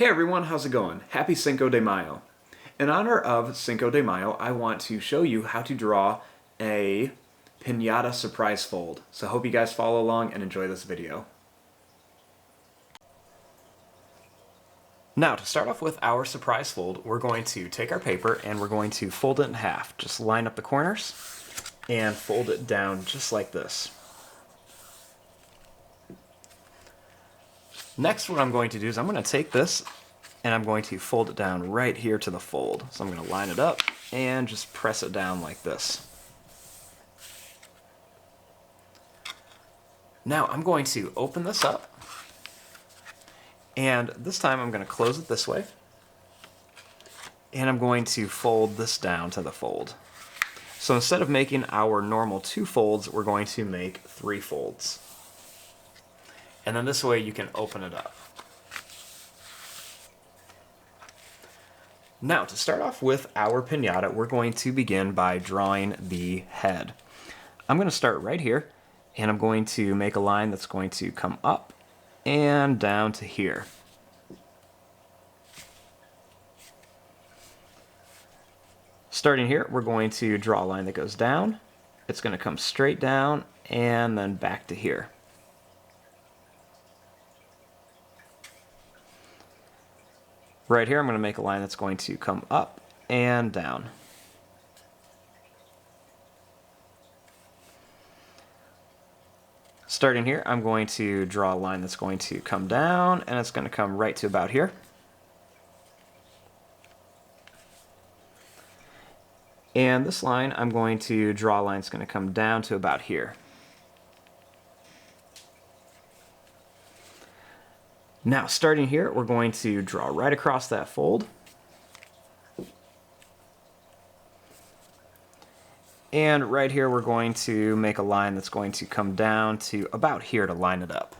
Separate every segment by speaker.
Speaker 1: Hey everyone, how's it going? Happy Cinco de Mayo. In honor of Cinco de Mayo, I want to show you how to draw a piñata surprise fold. So I hope you guys follow along and enjoy this video. Now, to start off with our surprise fold, we're going to take our paper and we're going to fold it in half. Just line up the corners and fold it down just like this. Next, what I'm going to do is I'm going to take this and I'm going to fold it down right here to the fold. So I'm going to line it up and just press it down like this. Now I'm going to open this up, and this time I'm going to close it this way, and I'm going to fold this down to the fold. So instead of making our normal 2 folds, we're going to make 3 folds. And then this way you can open it up. Now, to start off with our piñata, we're going to begin by drawing the head. I'm going to start right here, and I'm going to make a line that's going to come up and down to here. Starting here, we're going to draw a line that goes down. It's going to come straight down and then back to here. Right here, I'm going to make a line that's going to come up and down. Starting here, I'm going to draw a line that's going to come down, and it's going to come right to about here. And this line, I'm going to draw a line that's going to come down to about here. Now, starting here, we're going to draw right across that fold. And right here, we're going to make a line that's going to come down to about here to line it up.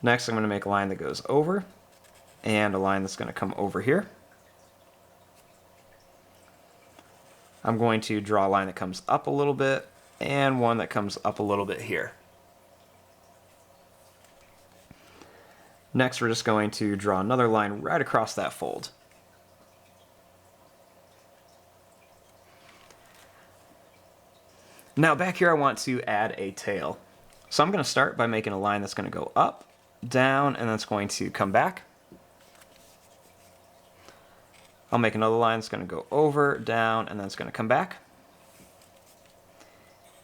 Speaker 1: Next, I'm going to make a line that goes over, and a line that's going to come over here. I'm going to draw a line that comes up a little bit, and one that comes up a little bit here. Next, we're just going to draw another line right across that fold. Now back here I want to add a tail. So I'm going to start by making a line that's going to go up, down, and that's going to come back. I'll make another line that's going to go over, down, and then it's going to come back.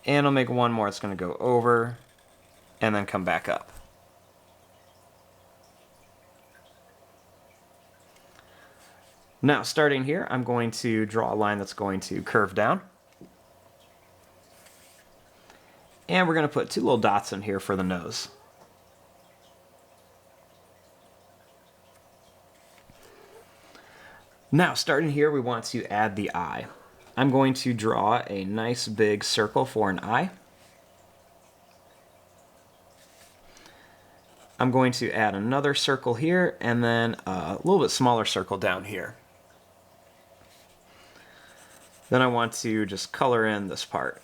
Speaker 1: And I'll make one more that's going to go over, and then come back up. Now, starting here, I'm going to draw a line that's going to curve down. And we're going to put 2 little dots in here for the nose. Now, starting here, we want to add the eye. I'm going to draw a nice big circle for an eye. I'm going to add another circle here, and then a little bit smaller circle down here. Then I want to just color in this part.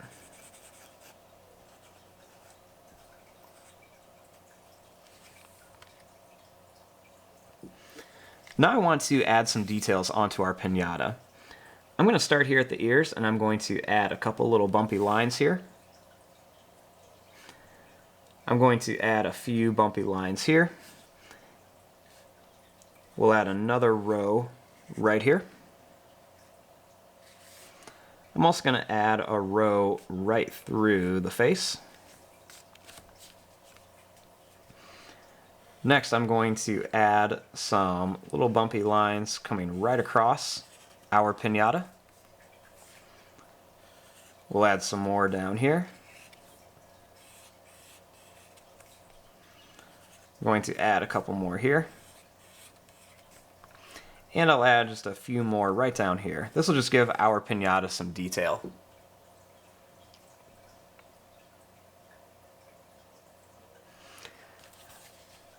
Speaker 1: Now I want to add some details onto our piñata. I'm going to start here at the ears, and I'm going to add a couple little bumpy lines here. I'm going to add a few bumpy lines here. We'll add another row right here. I'm also going to add a row right through the face. Next, I'm going to add some little bumpy lines coming right across our piñata. We'll add some more down here. I'm going to add a couple more here. And I'll add just a few more right down here. This will just give our piñata some detail.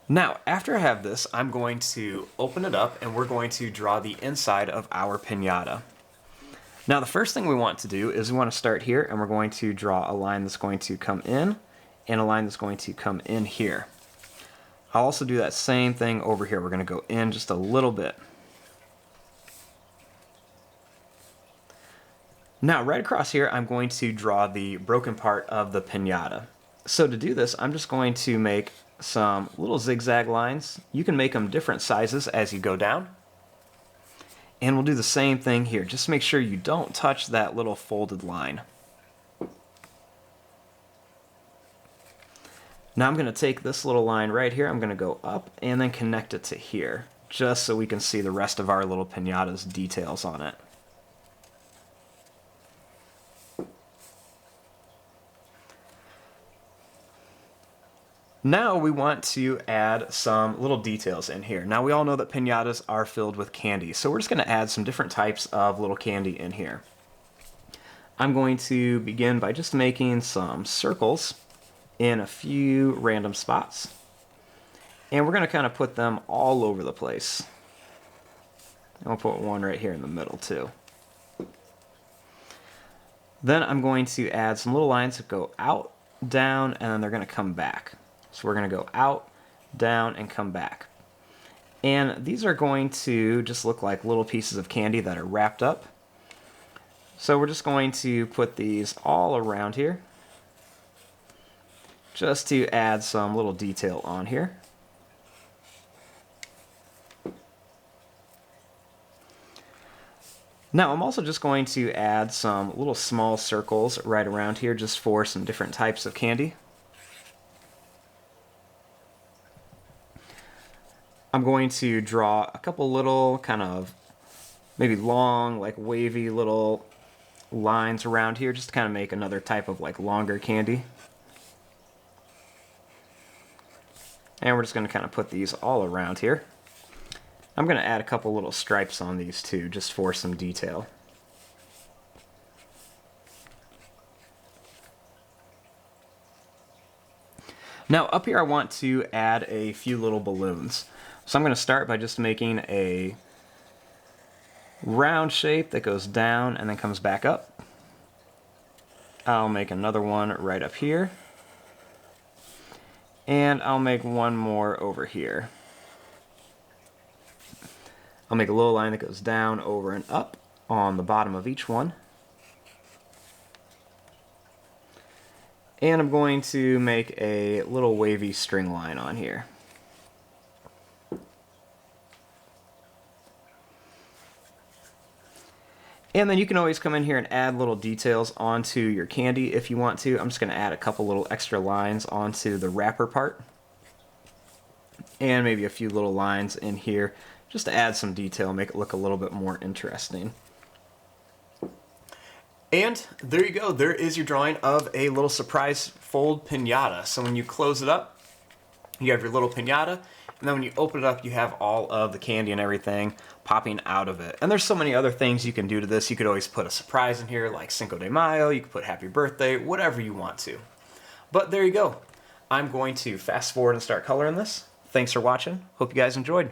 Speaker 1: Now, after I have this, I'm going to open it up and we're going to draw the inside of our piñata. Now, the first thing we want to do is we want to start here and we're going to draw a line that's going to come in and a line that's going to come in here. I'll also do that same thing over here. We're going to go in just a little bit. Now, right across here, I'm going to draw the broken part of the piñata. So to do this, I'm just going to make some little zigzag lines. You can make them different sizes as you go down. And we'll do the same thing here. Just make sure you don't touch that little folded line. Now I'm going to take this little line right here, I'm going to go up and then connect it to here, just so we can see the rest of our little piñata's details on it. Now we want to add some little details in here. Now we all know that piñatas are filled with candy, so we're just going to add some different types of little candy in here. I'm going to begin by just making some circles in a few random spots. And we're going to kind of put them all over the place. I'll put one right here in the middle too. Then I'm going to add some little lines that go out, down, and then they're going to come back. So we're going to go out, down, and come back. And these are going to just look like little pieces of candy that are wrapped up. So we're just going to put these all around here, just to add some little detail on here. Now I'm also just going to add some little small circles right around here just for some different types of candy. I'm going to draw a couple little kind of maybe long, like wavy little lines around here just to kind of make another type of like longer candy. And we're just going to kind of put these all around here. I'm going to add a couple little stripes on these too, just for some detail. Now up here I want to add a few little balloons. So I'm going to start by just making a round shape that goes down and then comes back up. I'll make another one right up here. And I'll make one more over here. I'll make a little line that goes down, over, and up on the bottom of each one. And I'm going to make a little wavy string line on here. And then you can always come in here and add little details onto your candy if you want to. I'm just going to add a couple little extra lines onto the wrapper part. And maybe a few little lines in here just to add some detail, make it look a little bit more interesting. And there you go. There is your drawing of a little surprise fold piñata. So when you close it up, you have your little piñata. And then when you open it up, you have all of the candy and everything popping out of it. And there's so many other things you can do to this. You could always put a surprise in here like Cinco de Mayo. You could put happy birthday, whatever you want to. But there you go. I'm going to fast forward and start coloring this. Thanks for watching. Hope you guys enjoyed.